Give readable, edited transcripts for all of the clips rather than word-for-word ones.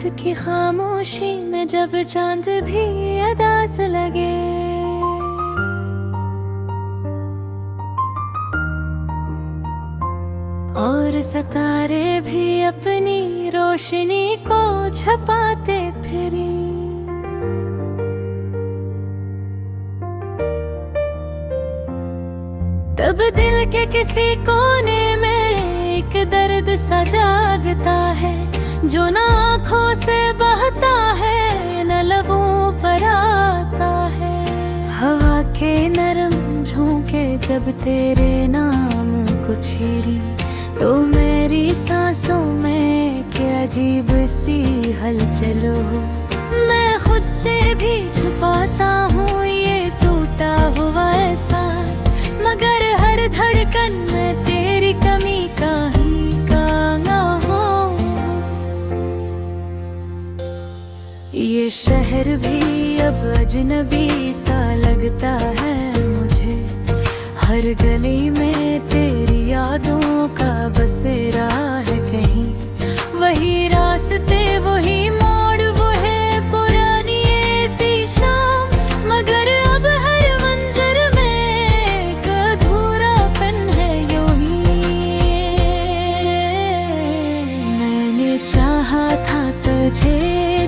रात की खामोशी में जब चांद भी अदास लगे, और सितारे भी अपनी रोशनी को छुपाते फिरे। तब दिल के किसी कोने में एक दर्द सा जागता है, जो ना आँखों से बहता है न लबों पर आता है। हवा के नरम झोंके जब तेरे नाम को छेड़ी, तो मेरी सांसों में क्या अजीब सी हलचल हो। मैं खुद से भी छुपाता हूँ ये टूटा हुआ एहसास, मगर हर धड़कन में तेरी कमी का ही गाना हो। ये शहर भी अब अजनबी सा लगता है मुझे, हर गली में तेरी यादों का बसेरा है कहीं। वही रास्ते वही मोड़, वो है पुरानी ऐसी शाम, मगर अब हर मंजर में एक अधूरापन है यूं ही। मैंने चाहा था तुझे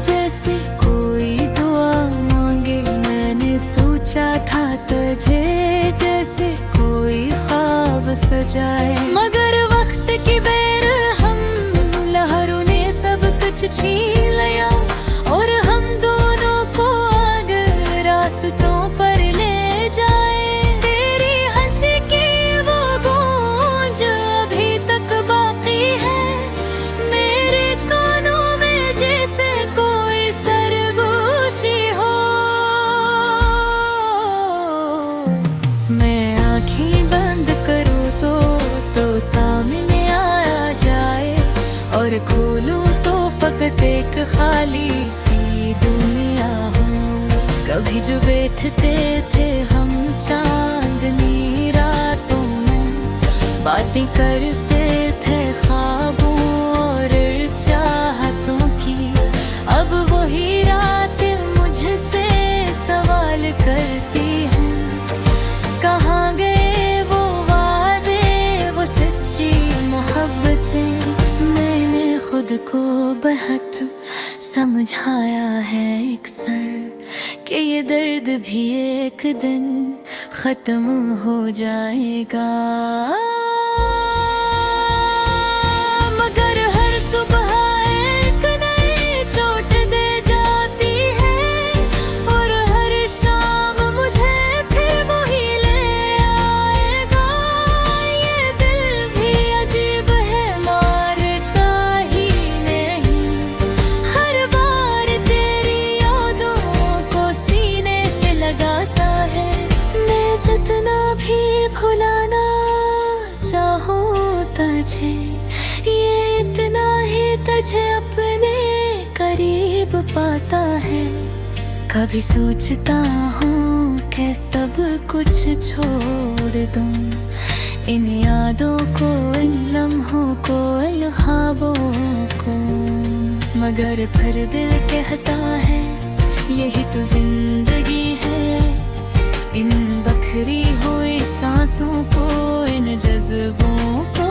जैसे कोई दुआ मांगे, मैंने सोचा था तुझे जैसे कोई ख्वाब सजाए, मगर वक्त की बेरहम लहरों ने सब कुछ छीन लिया, और हम दोनों को आगे रास्तों पर ले जाए। तेरी हंसी की वो गूंज अभी तक बाकी है मेरे कानों में, जैसे कोई सरगोशी हो। मैं आँखें बंद करूँ तो सामने आ जाए, और खोलूँ तो फकत एक खाली सी दुनिया हो। कभी जो बैठते थे हम चांदनी रातों में, बातें करते थे ख्वाबों और चाहतों की, अब वही रातें मुझसे सवाल करती हैं, कहाँ गए वो वादे, वो सच्ची मोहब्बतें। मैंने खुद को बहुत समझाया है अक्सर कि ये दर्द भी एक दिन खत्म हो जाएगा, मगर हर सुबह एक नई चोट दे जाती है, और हर शाम मुझे फिर वही ले आएगा। ये दिल भी अजीब है, मारता ही नहीं, हर बार तेरी यादों को सीने से लगाता है। मैं जितना भी भुलाना चाहूँ तुझे, ये इतना ही तुझे अपने करीब पाता है। कभी सोचता हूँ कि सब कुछ छोड़ दूँ, इन यादों को, इन लम्हों को, इन ख्वाबों को, मगर फिर दिल कहता है यही तो जिंदगी है। इन बखरी हुई सांसों को, इन जज्बों को,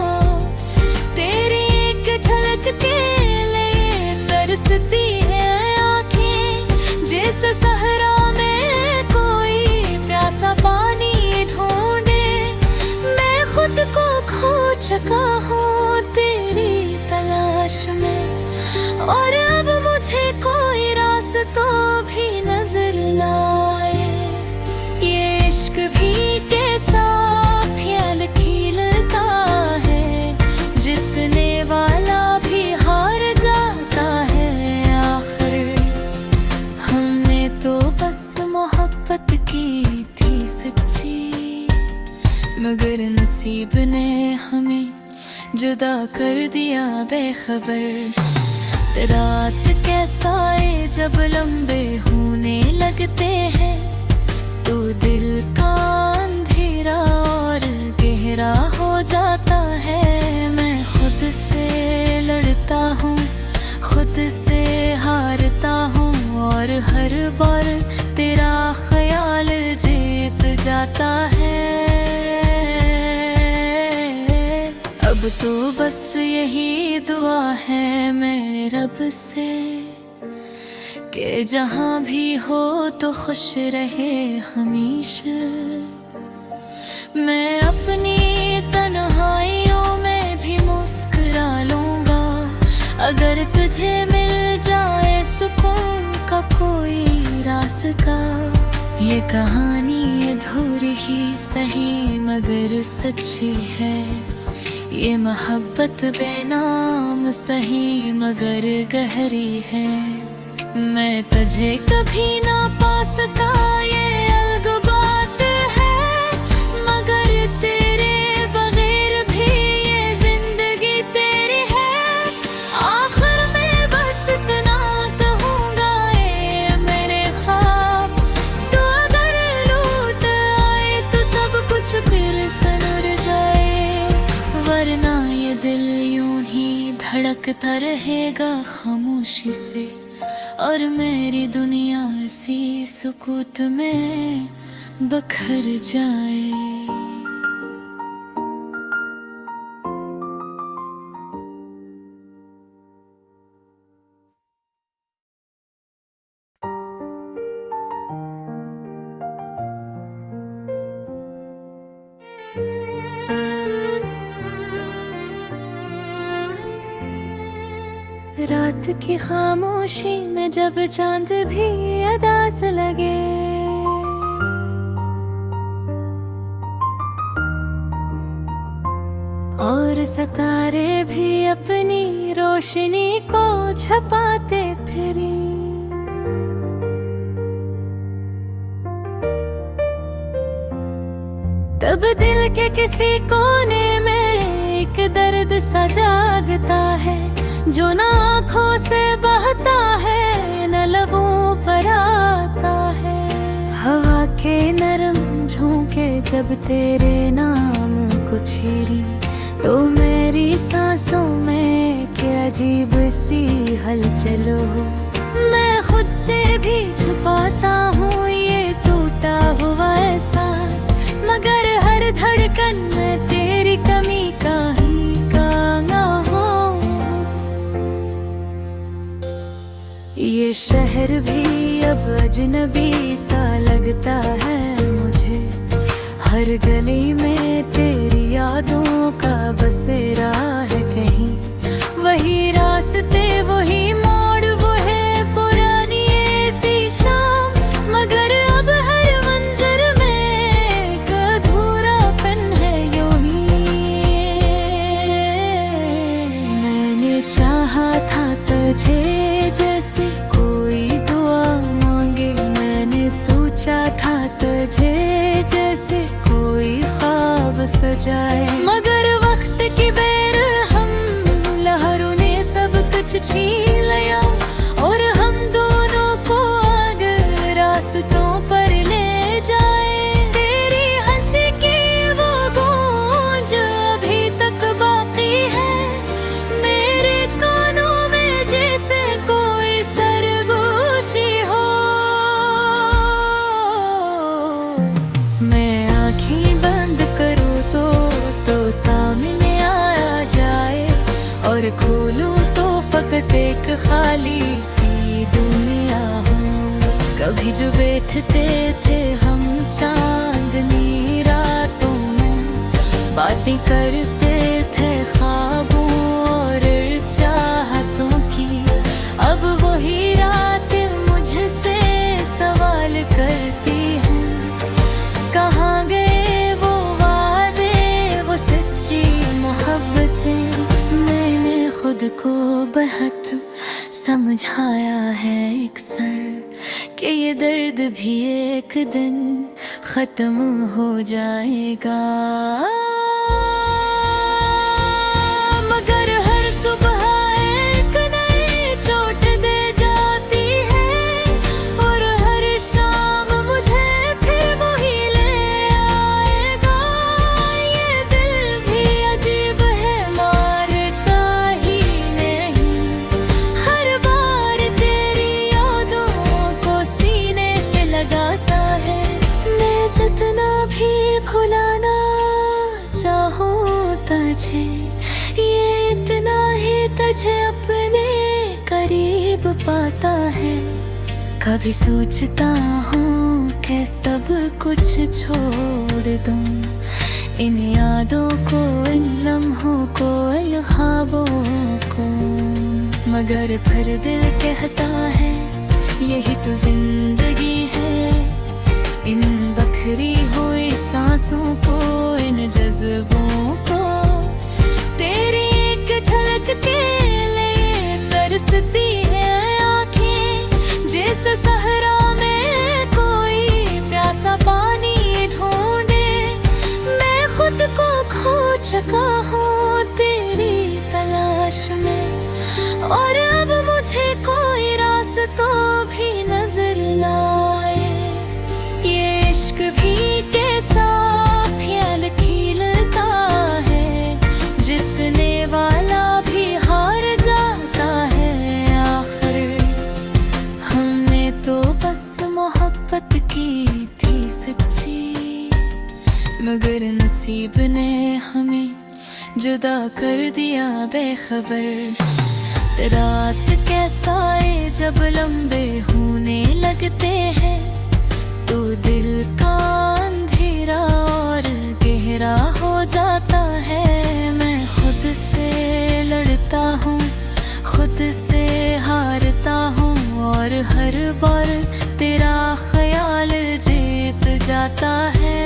तेरी एक झलक के लिए तरसती है आँखें, जैसे सहरा में कोई प्यासा पानी ढूंढे। मैं खुद को खो चुका हूँ तेरी तलाश में, और अब मुझे कोई रास्ता भी नजर न आए। ये इश्क भी कैसा ख्याल खिलता है, जितने वाला भी हार जाता है आखिर। हमने तो बस मोहब्बत की थी सच्ची, मगर नसीब ने हमें जुदा कर दिया बेखबर। रात के साए जब लंबे होने लगते हैं, तो दिल का अंधेरा और गहरा हो जाता है। मैं खुद से लड़ता हूँ, खुद से हर बार तेरा ख्याल जीत जाता है। अब तो बस यही दुआ है मेरे रब से कि जहाँ भी हो तो खुश रहे हमेशा। मैं अपनी तन्हाइयों में भी मुस्कुरा लूँगा अगर तुझे मिल जाए सुकून का कोई रास्ता। ये कहानी अधूरी ही सही मगर सच्ची है, ये मोहब्बत बेनाम सही मगर गहरी है। मैं तुझे कभी ना पा सका ये अलग बात है, मगर तेरे बगैर भी ये जिंदगी तेरी है। आखिर में बस इतना कहूँगा ये मेरे ख्वाब, तो अगर लूट आए तो सब कुछ फिर सनर जाए, वरना ये दिल यूं ही धड़कता रहेगा खामोशी से और मेरी दुनिया इसी सुकूत में बखर जाए। रात की खामोशी में जब चांद भी अदास लगे, और सितारे भी अपनी रोशनी को छुपाते फिरे, तब दिल के किसी कोने में एक दर्द सा जागता है, जो ना आँखों से बहता है न लबों पर आता है। हवा के नरम झोंके जब तेरे नाम को छेड़ी, तो मेरी सांसों में क्या अजीब सी हलचल हो। मैं खुद से भी छुपाता हूँ ये टूटा हुआ एहसास, मगर हर धड़कन में तेरी कमी का ही गाना हो। ये शहर भी अब अजनबी सा लगता है मुझे, हर गली में तेरी यादों का बसेरा है कहीं। वही रास्ते वही मोड़ वो है पुरानी ऐसी शाम, मगर अब हर मंजर में एक अधूरापन है यूं ही। मैंने चाहा था तुझे जैसे कोई दुआ मांगे, मैंने सोचा था तुझे जैसे कोई ख्वाब सजाए, मगर वक्त की बेरहम लहरों ने सब कुछ छीन लिया, और हम दोनों को आगे रास्तों पर ले जाए। तेरी हंसी की वो गूंज अभी तक बाकी है मेरे कानों में, जैसे कोई सरगोशी हो। मैं आँखें बंद करूँ तो सामने आ जाए, और खोलूँ तो फकत एक खाली सी दुनिया हो। कभी जो बैठते थे हम चांदनी रातों में, बातें करते थे ख्वाबों और चाहतों की, अब वही रातें मुझसे सवाल करती हैं, कहाँ गए वो वादे वो सच्ची मोहब्बतें। मैंने खुद को बहुत समझाया है अक्सर कि ये दर्द भी एक दिन खत्म हो जाएगा, मगर हर सुबह एक नई चोट दे जाती है, और हर शाम मुझे फिर वही ले आएगा। ये दिल भी अजीब है मारता ही नहीं, हर बार तेरी यादों को तुझे अपने करीब पाता है। कभी सोचता हूँ कि सब कुछ छोड़ दूँ, इन यादों को, इन लम्हों को, इन ख्वाबों को, मगर फिर दिल कहता है यही तो जिंदगी है। इन बखरी हुई सांसों को, इन जज्बों को, तेरी एक झलक के लिए तरसती है आँखें। जैसे सहरा में कोई प्यासा पानी ढूंढे, मैं खुद को खो चुका हूँ तेरी तलाश में। और अब मुझे कोई रास्ता भी नजर ना आए। ये इश्क भी कैसा ख्याल खिलता है, जितने वाला भी हार जाता है आखिर। हमने तो बस मोहब्बत की थी सच्ची, मगर नसीब ने हमें जुदा कर दिया बेखबर। रात कैसा है जब लंबे होने लगते हैं, तो दिल का अंधेरा और गहरा हो जाता है। मैं खुद से लड़ता हूँ, खुद से हारता हूँ, और हर बार तेरा ख्याल जीत जाता है।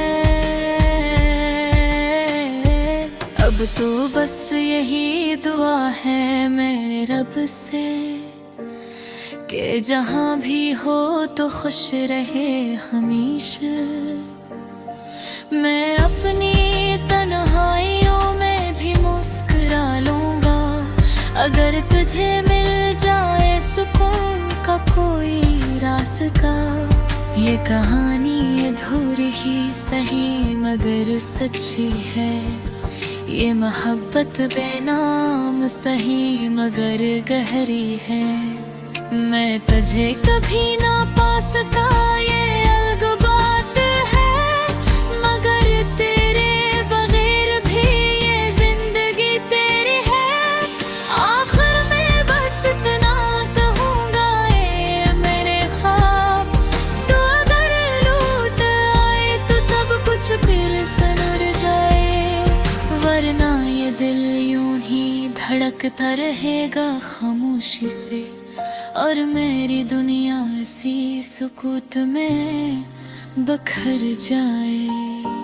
अब तो बस यही दुआ है मेरे रब से कि जहाँ भी हो तो खुश रहे हमेशा। मैं अपनी तन्हाइयों में भी मुस्कुरा लूँगा, अगर तुझे मिल जाए सुकून का कोई रास्ता। ये कहानी अधूरी ही सही मगर सच्ची है, ये मोहब्बत बेनाम सही मगर गहरी है। मैं तुझे कभी ना पा सका ये अलग बात है, मगर तेरे बगैर भी ये जिंदगी तेरी है। आखिर में बस इतना कहूँगा ये मेरे ख्वाब, तो अगर लौट आए तो सब कुछ फिर सनर जाए, वरना ये दिल यूं ही धड़कता रहेगा खामोशी से, और मेरी दुनिया इसी सुकूत में बखर जाए।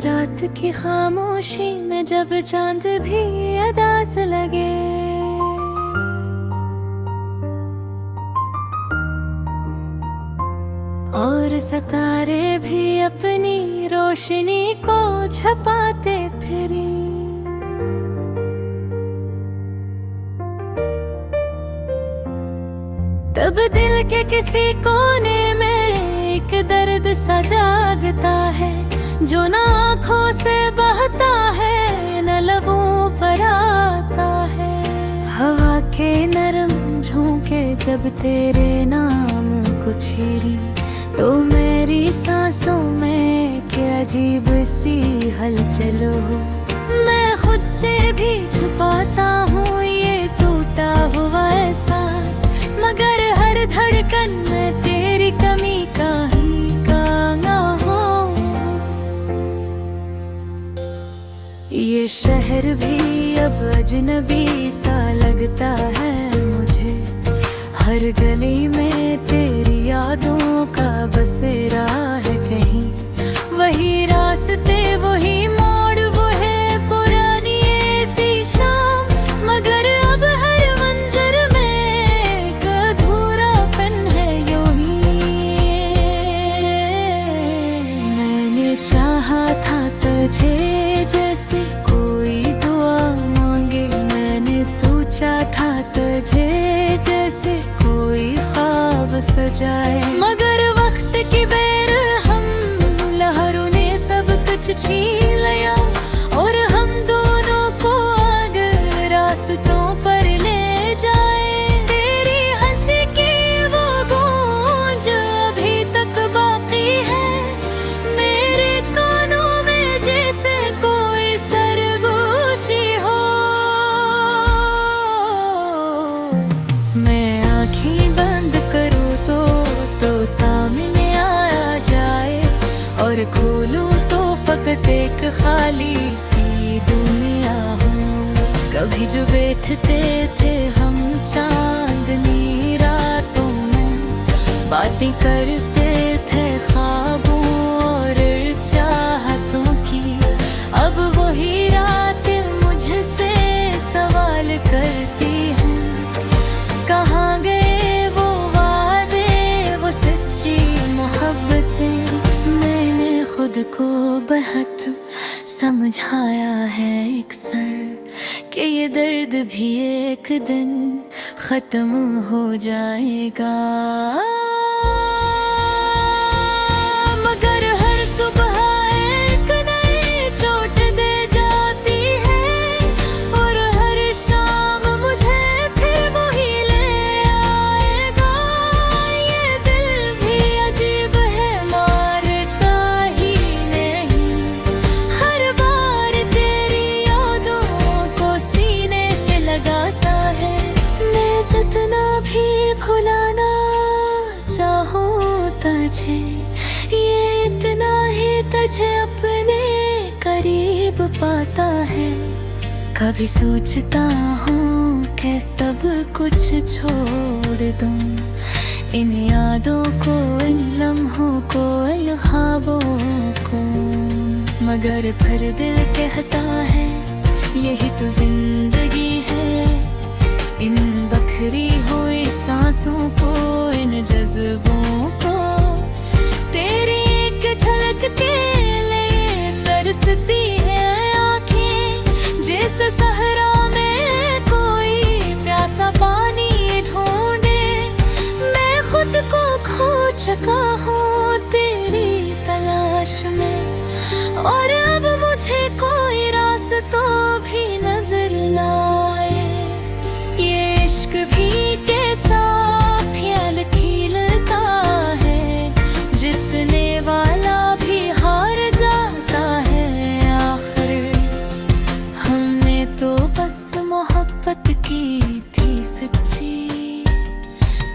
रात की खामोशी में जब चांद भी अदास लगे, और सितारे भी अपनी रोशनी को छुपाते फिरे, तब दिल के किसी कोने में एक दर्द सा जागता है, जो ना आँखों से बहता है न लबों पर आता है। हवा के नरम झोंके जब तेरे नाम को छेड़ी, तो मेरी सांसों में क्या अजीब सी हलचल हो। मैं खुद से भी छुपाता हूँ ये टूटा हुआ एहसास, मगर हर धड़कन में तेरी कमी का ही गाना हो। ये शहर भी अब अजनबी सा लगता है मुझे, हर गली में तेरी यादों का बसेरा है कहीं। वही रास्ते वही मोड़, वो है पुरानी ऐसी शाम, मगर अब हर मंजर में एक अधूरापन है यूं ही। मैंने चाहा था तुझे जैसे कोई दुआ मांगे, मैंने सोचा था तुझे जैसे कोई ख्वाब सजाए, मगर वक्त की बेरहम लहरों ने सब कुछ छीन लिया और हम दोनों को आगे रास्तों पर ले जाए। तेरी हंसी की वो गूंज अभी तक बाकी है मेरे कानों में, जैसे कोई सरगोशी हो। मैं आँखें बंद करूँ तो सामने आ जाए, और खोलूं तो फकत एक खाली सी दुनिया हो। कभी जो बैठते थे हम चांदनी रातों में, बातें करते थे ख्वाबों और चाहतों की, अब वही रातें मुझसे सवाल करती हैं, कहाँ गए वो वादे, वो सच्ची मोहब्बतें। मैंने खुद को बहुत समझाया है अक्सर कि ये दर्द भी एक दिन खत्म हो जाएगा, मगर हर सुबह एक नई चोट दे जाती है, और हर शाम मुझे फिर वही ले आएगा। ये दिल भी अजीब है, मारता ही नहीं, हर बार तेरी यादों को सीने से लगाता है। मैं जितना भी भुलाना चाहूं तुझे, ये इतना ही तुझे अपने करीब पाता है। कभी सोचता हूँ कि सब कुछ छोड़ दूँ, इन यादों को, इन लम्हों को, इन ख्वाबों को, मगर फिर दिल कहता है यही तो जिंदगी है। इन बखरी हुई सांसों को, इन जज्बों को, तेरी एक झलक के लिए तरसती है आँखें, जैसे सहरा में कोई प्यासा पानी ढूंढे। मैं खुद को खो चुका हूँ तेरी तलाश में, और अब मुझे कोई रास्ता भी नजर ना आए। ये इश्क भी कैसा ख्याल खिलता है, जितने वाला भी हार जाता है आखिर। हमने तो बस मोहब्बत की थी सच्ची,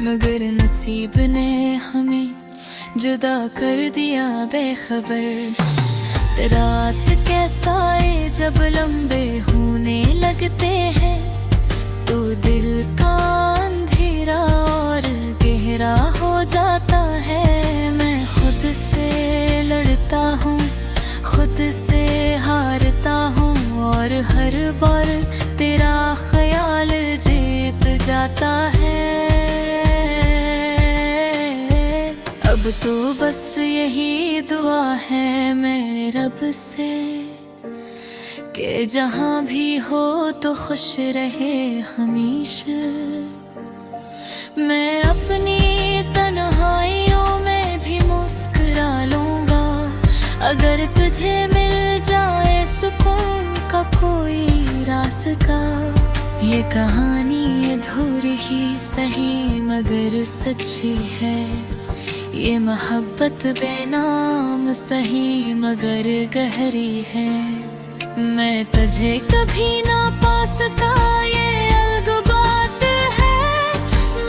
मगर नसीब ने हमें जुदा कर दिया बेखबर। रात के साए जब लंबे होने लगते हैं, तो दिल का अंधेरा और गहरा हो जाता है। मैं खुद से लड़ता हूँ, खुद से हारता हूँ, और हर बार तेरा ख्याल जीत जाता है। अब तो बस यही दुआ है मेरे रब से कि जहाँ भी हो तो खुश रहे हमेशा। मैं अपनी तन्हाइयों में भी मुस्कुरा लूँगा, अगर तुझे मिल जाए सुकून का कोई रास्ता। ये कहानी अधूरी ही सही मगर सच्ची है, ये मोहब्बत बेनाम सही मगर गहरी है। मैं तुझे कभी ना पा सका ये अलग बात है,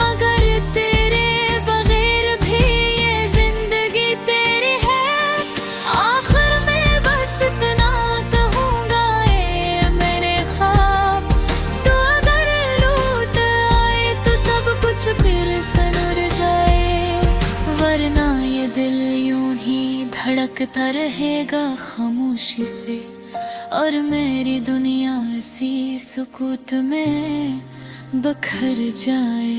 मगर तेरे बगैर भी ये जिंदगी तेरी है। आखिर में बस इतना कहूँगा ये मेरे ख्वाब, तो अगर लूट आए तो सब कुछ फिर सनर जाए, वरना ये दिल यूं ही धड़कता रहेगा खामोशी से, और मेरी दुनिया इसी सुकूत में बखर जाए।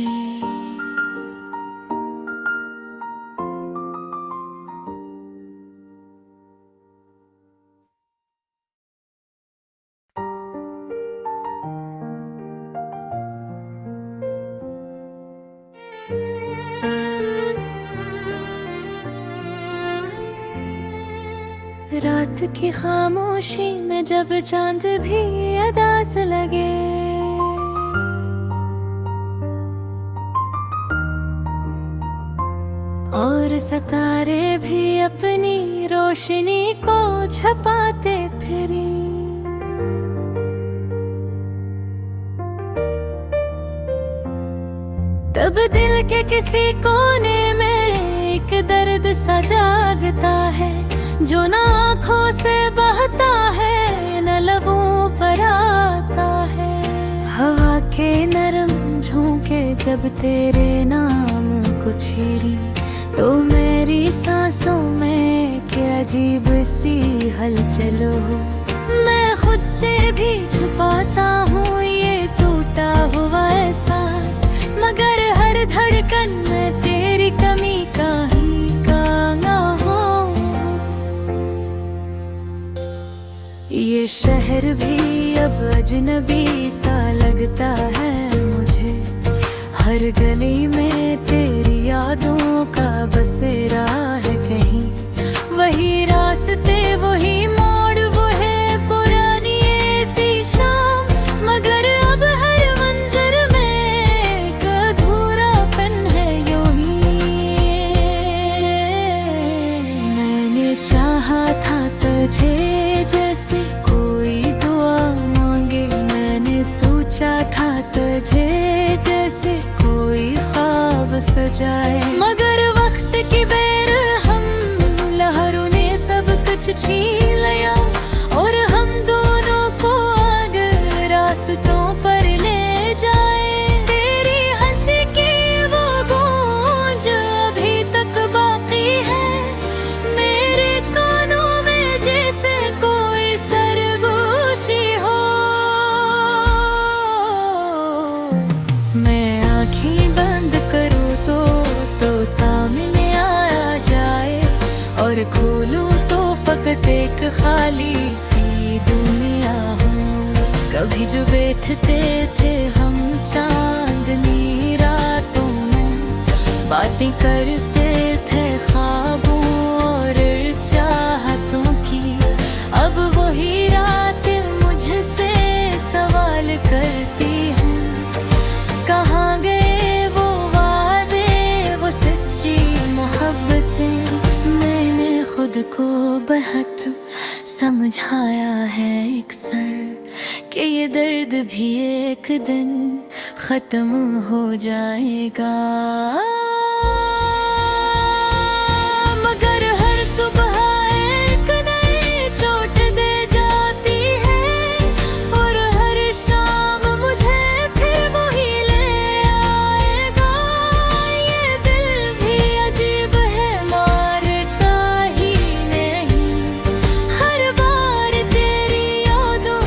रात रात की खामोशी में जब चांद भी अदास लगे, और सितारे भी अपनी रोशनी को छुपाते फिरे। तब दिल के किसी कोने में एक दर्द सा जागता है, जो ना आँखों से बहता है न लबों पर आता है। हवा के नरम झोंके जब तेरे नाम को छेड़ी, तो मेरी सांसों में क्या अजीब सी हलचल हो। मैं खुद से भी छुपाता हूँ ये टूटा हुआ एहसास, मगर हर धड़कन में तेरी कमी का ही ना हो। ये शहर भी अब अजनबी सा लगता है मुझे, हर गली में तेरी यादों का बसेरा है कहीं। वही रास्ते वही मोड़, वो है पुरानी ऐसी शाम, मगर अब हर मंजर में एक अधूरापन है यूं ही। मैंने चाहा था तुझे जैसे कोई दुआ मांगे, मैंने सोचा था तुझे जैसे कोई ख्वाब सजाए, मगर वक्त की बेरहम लहरों ने सब कुछ छीन लिया, और हम दोनों को अगर रास्तों पर ले जाए। तेरी हंसी की वो गूंज अभी तक बाकी है मेरे कानों में, जैसे कोई सरगोशी हो। मैं आँखें बंद करूँ तो सामने आ जाए, और खोलूँ तो फकत एक खाली सी दुनिया हो। कभी जो बैठते थे हम चांदनी रातों में, बातें करते थे ख्वाबों और चाहतों की, अब वही रातें मुझसे सवाल करती हैं, कहाँ गए वो वादे, वो सच्ची मोहब्बतें। मैंने खुद को बहुत समझाया है अक्सर कि ये दर्द भी एक दिन खत्म हो जाएगा, मगर हर सुबह एक नई चोट दे जाती है, और हर शाम मुझे फिर वही ले आएगा। ये दिल भी अजीब है, मारता ही नहीं, हर बार तेरी यादों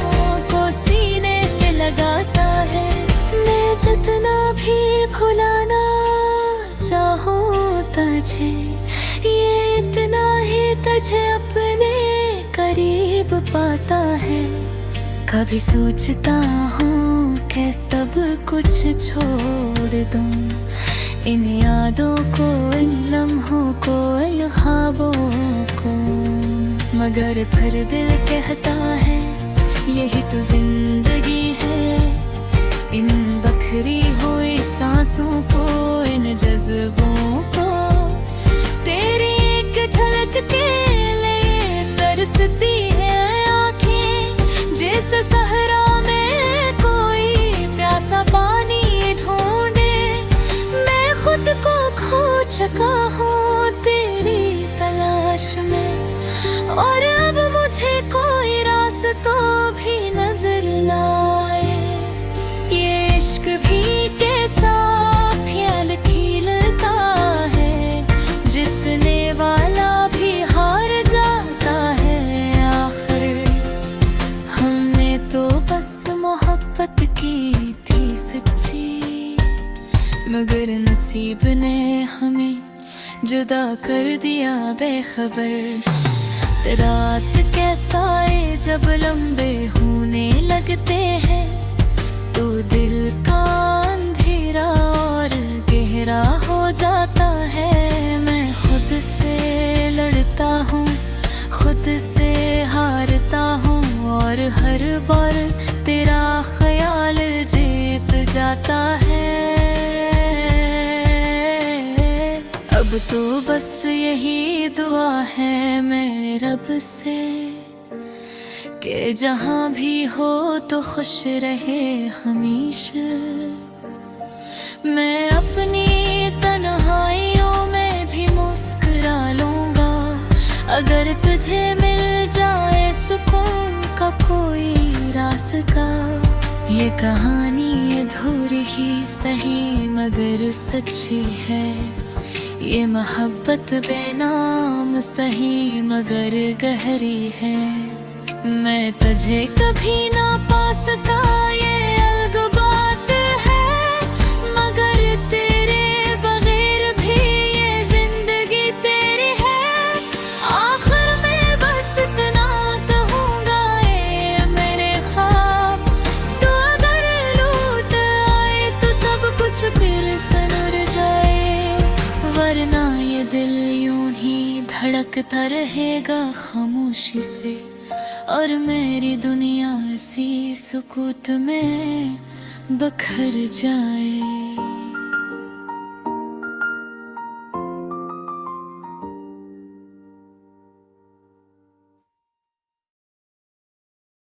को सीने से लगाता है। मैं जितना भी भुलाना चाहूँ तुझे, ये इतना ही तुझे अपने करीब पाता है। कभी सोचता हूँ कि सब कुछ छोड़ दूँ, इन यादों को, इन लम्हों को, इन ख्वाबों को, मगर फिर दिल कहता है यही तो जिंदगी है। इन बखरी हुई सांसों को, इन जज्बों को, तेरी एक झलक के लिए तरसती है आँखें, जैसे सहरा में कोई प्यासा पानी ढूंढे। मैं खुद को खो चुका हूँ तेरी तलाश में, और अब मुझे कोई रास्ता भी नजर ना आए। ये इश्क भी कैसा ख्याल खिलता है, जितने वाला भी हार जाता है आखिर। हमने तो बस मोहब्बत की थी सच्ची, मगर नसीब ने हमें जुदा कर दिया बेखबर। रात के साए जब लंबे होने लगते हैं, तो दिल का अंधेरा और गहरा हो जाता है। मैं खुद से लड़ता हूँ, खुद से हर बार तेरा ख्याल जीत जाता है। अब तो बस यही दुआ है मेरे रब से कि जहाँ भी हो तो खुश रहे हमेशा। मैं अपनी तन्हाइयों में भी मुस्कुरा लूंगा अगर तुझे मिल जाए सुकून का कोई रास्ता। ये कहानी अधूरी ही सही मगर सच्ची है, ये मोहब्बत बेनाम सही मगर गहरी है। मैं तुझे कभी ना पा सका ये अलग बात है, मगर तेरे बगैर भी ये जिंदगी तेरी है। आखिर में बस इतना कहूँगा ये मेरे ख्वाब, तो अगर लूट आए तो सब कुछ फिर से उड़ जाए, वरना ये दिल यूं ही धड़कता रहेगा खामोशी से और मेरी दुनिया इसी सुकूत में बखर जाए।